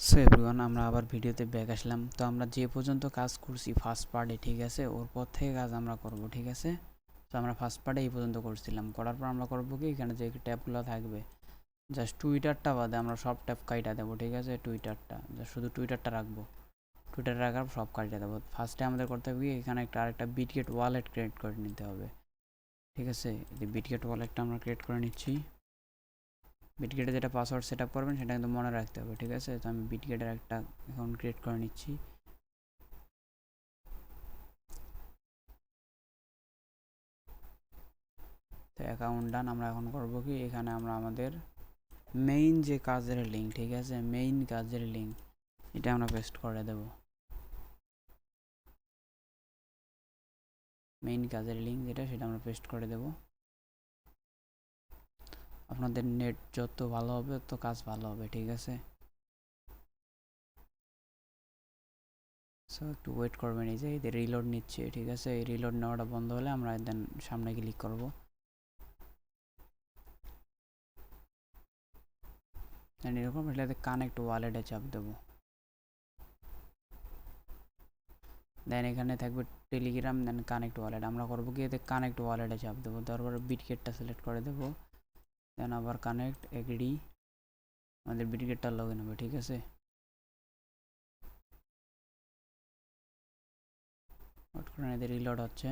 So everyone, আমরা আবার ভিডিওতে ব্যাক আসলাম। তো আমরা যে পর্যন্ত কাজ করছি ফার্স্ট পার্টে, ঠিক আছে, ওর পর থেকে কাজ আমরা করব, ঠিক আছে। তো আমরা ফার্স্ট পার্টে এই পর্যন্ত করছিলাম, করার পর আমরা করবো কি, এখানে যে ট্যাবগুলো থাকবে জাস্ট টুইটারটা বাদে আমরা সব ট্যাব কাইটা দেবো, ঠিক আছে। টুইটারটা জাস্ট শুধু টুইটারটা রাখবো, টুইটার রাখার সব কাইটা দেবো। ফার্স্টে আমাদের করতে হবে কি, এখানে আরেকটা বিটগেট ওয়ালেট ক্রিয়েট করে নিতে হবে, ঠিক আছে। এই বিটগেট ওয়ালেটটা আমরা ক্রিয়েট করে নিচ্ছি। বিটগেটে যেটা পাসওয়ার্ড সেট আপ করবেন সেটা কিন্তু মনে রাখতে হবে, ঠিক আছে। তো আমি বিটগেটের একটা অ্যাকাউন্ট ক্রিয়েট করে নিচ্ছি। তো অ্যাকাউন্ট ডান। আমরা এখন করব কি, এখানে আমরা আমাদের মেইন যে কাজের লিঙ্ক, ঠিক আছে, মেইন কাজের লিঙ্ক এটা আমরা পেস্ট করে দেব। মেইন কাজের লিঙ্ক যেটা, সেটা আমরা পেস্ট করে দেব। আপনাদের নেট যত ভালো হবে তত কাজ ভালো হবে, ঠিক আছে। সো একটু ওয়েট করবেন, এই যে এদের রিলোড নিচ্ছে, ঠিক আছে। এই রিলোড নেওয়াটা বন্ধ হলে আমরা দেন সামনে ক্লিক করব। দেন এরকম এটাতে কানেক্ট ওয়ালেটে চাপ দেবো। দেন এখানে থাকবে টেলিগ্রাম, দেন কানেক্ট ওয়ালেট। আমরা করবো কি, এতে কানেক্ট ওয়ালেটে চাপ দেবো, তারপরে বিটগেটটা সিলেক্ট করে দেবো। দেন আবার কানেক্ট এগ্রি, আমাদের বিটগেটটা লগ ইন হবে, ঠিক আছে। ওয়েট করেন, এদের রিলোড হচ্ছে।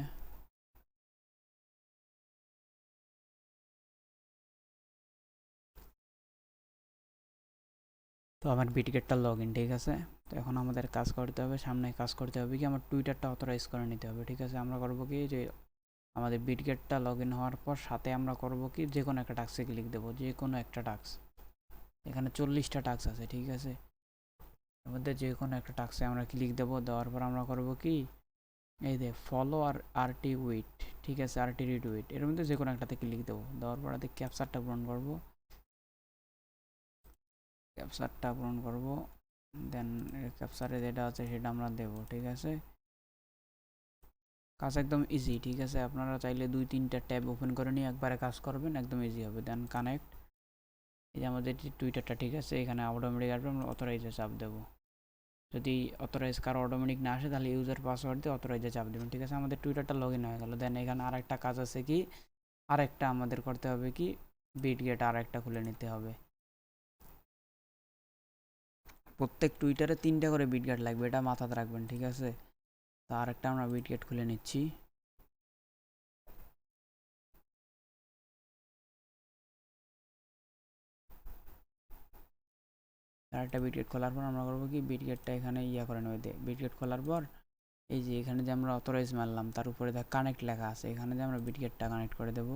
তো আমার বিটগেটটা লগ ইন, ঠিক আছে। তো এখন আমাদের কাজ করতে হবে, সামনে কাজ করতে হবে কি, আমার টুইটারটা অথরাইজ করে নিতে হবে, ঠিক আছে। আমরা করবো কি, যে আমাদের বিটগেটটা লগ ইন হওয়ার পর সাথে আমরা করবো কি, যে কোনো একটা টাস্কে ক্লিক দেবো, যে কোনো একটা টাস্ক। এখানে 40টা টাস্ক আছে, ঠিক আছে। এর মধ্যে যে কোনো একটা টাস্কে আমরা ক্লিক দেবো। দেওয়ার পর আমরা করবো কি, এই যে ফলো আর আরটি উইট, ঠিক আছে, আরটি রিড উইট, এর মধ্যে যে কোনো একটাতে ক্লিক দেবো। দেওয়ার পর ক্যাপচারটা পূরণ করবো, ক্যাপচারটা পূরণ করবো। দেন ক্যাপচারে যেটা আছে সেটা আমরা দেবো, ঠিক আছে। কাজ একদম ইজি, ঠিক আছে। আপনারা চাইলে 2-3টা ট্যাব ওপেন করে নিয়ে একবারে কাজ করবেন, একদম ইজি হবে। দেন কানেক্ট, এই যে আমাদের টুইটারটা, ঠিক আছে, এখানে অটোমেটিক আসবে, আমরা অথরাইজে চাপ দেবো। যদি অথরাইজ কারো অটোমেটিক না আসে তাহলে ইউজার পাসওয়ার্ড দিয়ে অথরাইজে চাপ দেবেন, ঠিক আছে। আমাদের টুইটারটা লগ ইন হয়ে গেল। দেন এখানে আরেকটা কাজ আছে কি, আরেকটা আমাদের করতে হবে কি, বিটগেট আরেকটা খুলে নিতে হবে। প্রত্যেক টুইটারে 3টা করে বিটগেট লাগবে, এটা মাথাতে রাখবেন, ঠিক আছে। তো আরেকটা আমরা বিটগেট খুলে নিচ্ছি। আরেকটা বিটগেট খোলার পর আমরা করবো কি, বিটগেটটা এখানে করে নেবে। বিটগেট খোলার পর এই যে এখানে যে আমরা অথরাইজ মারলাম তার উপরে দেখ কানেক্ট লেখা আছে, এখানে যে আমরা বিটগেটটা কানেক্ট করে দেবো।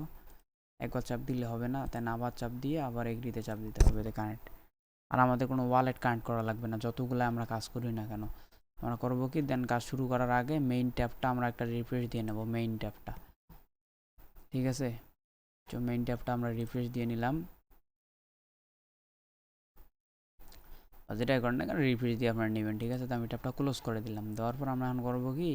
একবার চাপ দিলে হবে না, তাই আবার চাপ দিয়ে আবার এগ্রিতে চাপ দিতে হবে, কানেক্ট। আর আমাদের কোনো ওয়ালেট কানেক্ট করা লাগবে না, যতগুলো আমরা কাজ করি না কেন। আমরা করবো কি, দেন কাজ শুরু করার আগে মেইন ট্যাবটা আমরা একটা রিফ্রেশ দিয়ে নেব, মেইন ট্যাবটা, ঠিক আছে। তো মেইন ট্যাবটা আমরা রিফ্রেশ দিয়ে নিলাম, যেটাই করেন না কেন রিফ্রেশ দিয়ে আপনারা নেবেন, ঠিক আছে। তো আমি ট্যাবটা ক্লোজ করে দিলাম। দেওয়ার পর আমরা এখন করবো কি,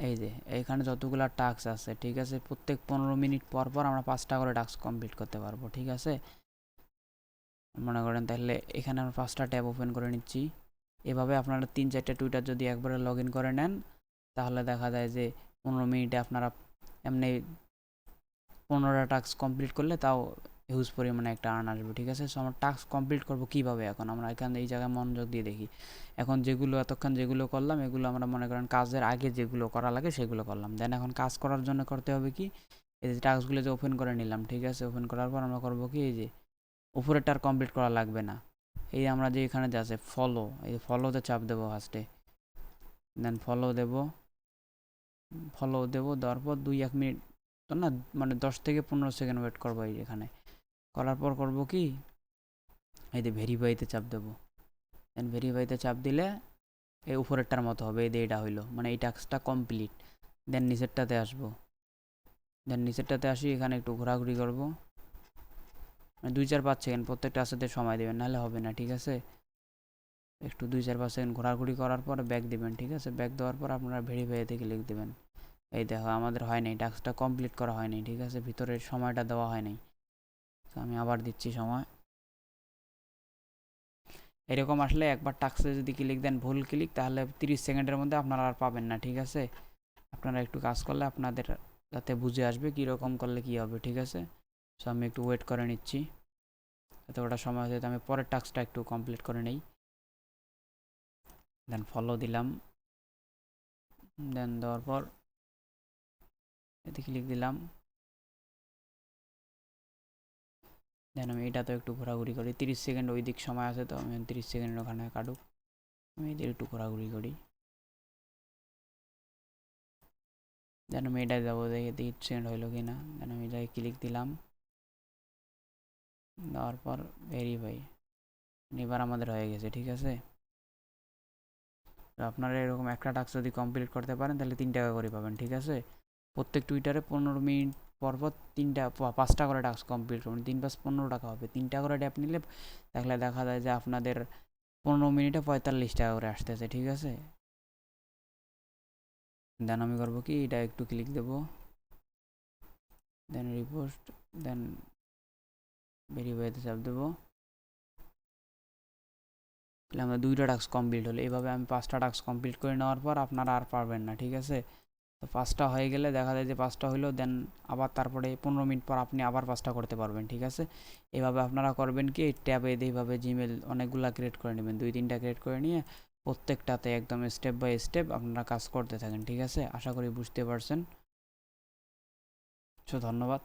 এই যে এইখানে যতগুলো টাস্ক আছে, ঠিক আছে, প্রত্যেক 15 মিনিট পর পর আমরা 5টা করে টাস্ক কমপ্লিট করতে পারবো, ঠিক আছে। মনে করেন তাহলে এখানে আমরা 5টা ট্যাব ওপেন করে নিচ্ছি। এভাবে আপনারা 3-4টা টুইটার যদি একবারে লগ ইন করে নেন, তাহলে দেখা যায় যে 15 মিনিটে আপনারা এমনি 15টা টাস্ক কমপ্লিট করলে তাও হিউজ পরিমাণে একটা আর্ন আসবে, ঠিক আছে। সো আমরা টাস্ক কমপ্লিট করবো কীভাবে, এখন আমরা এখানে এই জায়গায় মনোযোগ দিয়ে দেখি। এখন যেগুলো এতক্ষণ যেগুলো করলাম, এগুলো আমরা মনে করেন কাজের আগে যেগুলো করা লাগে সেগুলো করলাম। দেন এখন কাজ করার জন্য করতে হবে কি, এই যে টাস্কগুলো যে ওপেন করে নিলাম, ঠিক আছে। ওপেন করার পর আমরা করবো কি, এই যে উপরেরটা আর কমপ্লিট করা লাগবে না। এই আমরা যে এখানে যে আছে ফলো, এই ফলোতে চাপ দেবো ফার্স্টে। দেন ফলো দেবো, দেওয়ার পর 2-1 মিনিট তো না, মানে 10 থেকে 15 সেকেন্ড ওয়েট করবো। এই এখানে করার পর করবো কি, এই যে ভেরিফাইতে চাপ দেবো। দেন ভেরিফাইতে চাপ দিলে এই উপরেরটার মতো হবে, এই যে এটা হইলো, মানে এই টাস্কটা কমপ্লিট। দেন নিচেরটাতে আসবো। দেন নিচেরটাতে আসি, এখানে একটু ঘোরাঘুরি করবো, মানে 2-4-5 সেকেন্ড প্রত্যেকটা আসতে সময় দেবেন, নাহলে হবে না, ঠিক আছে। একটু 2-4-5 সেকেন্ড ঘোরাঘুরি করার পর ব্যাক দিবেন, ঠিক আছে। ব্যাক দেওয়ার পর আপনারা ভেরিফাইতে ক্লিক দেবেন। এই দেখো আমাদের হয় নাই, টাস্কটা কমপ্লিট করা হয় নাই, ঠিক আছে, ভিতরের সময়টা দেওয়া হয় নাই। তো আমি আবার দিচ্ছি সময়। এরকম আসলে একবার টাস্কে যদি ক্লিক দেন ভুল ক্লিক, তাহলে 30 সেকেন্ডের মধ্যে আপনারা আর পাবেন না, ঠিক আছে? আপনারা একটু কাজ করলে আপনাদের যাতে বুঝে আসবে কীরকম করলে কী হবে, ঠিক আছে? সো আমি একটু ওয়েট করে নিচ্ছি, এত ওটা সময় হচ্ছে, আমি পরের টাস্কটা একটু কমপ্লিট করে নেই। দেন ফলো দিলাম, দেন দেওয়ার পর এতে ক্লিক দিলাম। দেন আমি এটা তো একটু ঘোরাঘুরি করি, 30 সেকেন্ড ওই দিক সময় আছে, তো আমি 30 সেকেন্ড ওখানে কাটুক, আমি এদের একটু ঘোরাঘুরি করি। দেন আমি এটা যাবো, দেখি 30 সেকেন্ড হইলো কি না। দেন আমি এটাকে ক্লিক দিলাম, দেওয়ার পর ভেরিফাই, এবার আমাদের হয়ে গেছে, ঠিক আছে? আপনারা এরকম একটা টাস্ক যদি কমপ্লিট করতে পারেন তাহলে 3 টাকা করে পাবেন, ঠিক আছে? প্রত্যেক টুইটারে 15 মিনিট পর পর 5টা করে টাস্ক কমপ্লিট করবেন, 3 + 15 টাকা হবে। 3টা করে ট্যাপ নিলে তাহলে দেখা যায় যে আপনাদের 15 মিনিটে 45 টাকা করে আসতেছে, ঠিক আছে? দেন আমি করবো কি, এটা একটু ক্লিক দেবো, দেন রিপোস্ট, দেন ভেরিফাইতে চাপ দেবো, তাহলে আমরা 2টা টাস্ক কমপ্লিট হলো। এভাবে আমি 5টা টাস্ক কমপ্লিট করে নেওয়ার পর আপনারা আর পারবেন না, ঠিক আছে? তো 5টা হয়ে গেলে দেখা যায় যে 5টা হইলো, দেন আবার তারপরে 15 মিনিট পর আপনি আবার 5টা করতে পারবেন, ঠিক আছে? এভাবে আপনারা করবেন কি, ট্যাবে এইভাবে জিমেল অনেকগুলা ক্রিয়েট করে নেবেন, 2-3টা ক্রিয়েট করে নিয়ে প্রত্যেকটাতে একদম স্টেপ বাই স্টেপ আপনারা কাজ করতে থাকেন, ঠিক আছে? আশা করি বুঝতে পারছেন। সো ধন্যবাদ।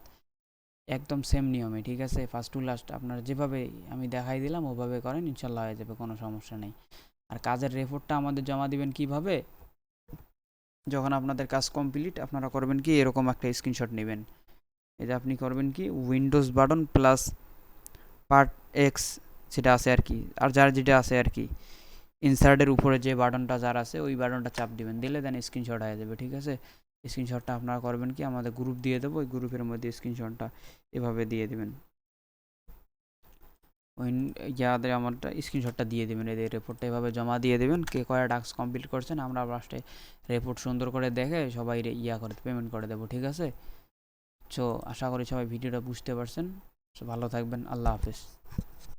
একদম সেম নিয়মে, ঠিক আছে? ফার্স্ট টু লাস্ট আপনারা যেভাবে আমি দেখাই দিলাম ওভাবে করেন, ইনশাল্লাহ হয়ে যাবে, কোনো সমস্যা নেই। আর কাজের রিপোর্টটা আমাদের জমা দিবেন কিভাবে, যখন আপনাদের কাজ কমপ্লিট আপনারা করবেন কি, এরকম একটা স্ক্রিনশট নেবেন, এটা আপনি করবেন কি, Windows button plus part x যেটা আছে আর কি, আর যার যেটা আছে আর কি, ইনসার্টের উপরে যে বাটনটা যার আছে ওই বাটনটা চাপ দিবেন, দিলে দেন স্ক্রিনশট হয়ে যাবে, ঠিক আছে? স্ক্রিনশটটা আপনারা করবেন কি, আমাদের গ্রুপ দিয়ে দেবো, ওই গ্রুপের মধ্যে স্ক্রিনশটটা এভাবে দিয়ে দেবেন, ওই ইয়াদের আমারটা স্ক্রিনশটটা দিয়ে দেবেন, এদের রিপোর্টটা এভাবে জমা দিয়ে দেবেন, কে কয়টা টাস্ক কমপ্লিট করছেন, আমরা লাস্টে রিপোর্ট সুন্দর করে দেখে সবাই ইয়া করে পেমেন্ট করে দেবো, ঠিক আছে? সো আশা করি সবাই ভিডিওটা বুঝতে পারছেন। সো ভালো থাকবেন, আল্লাহ হাফেজ।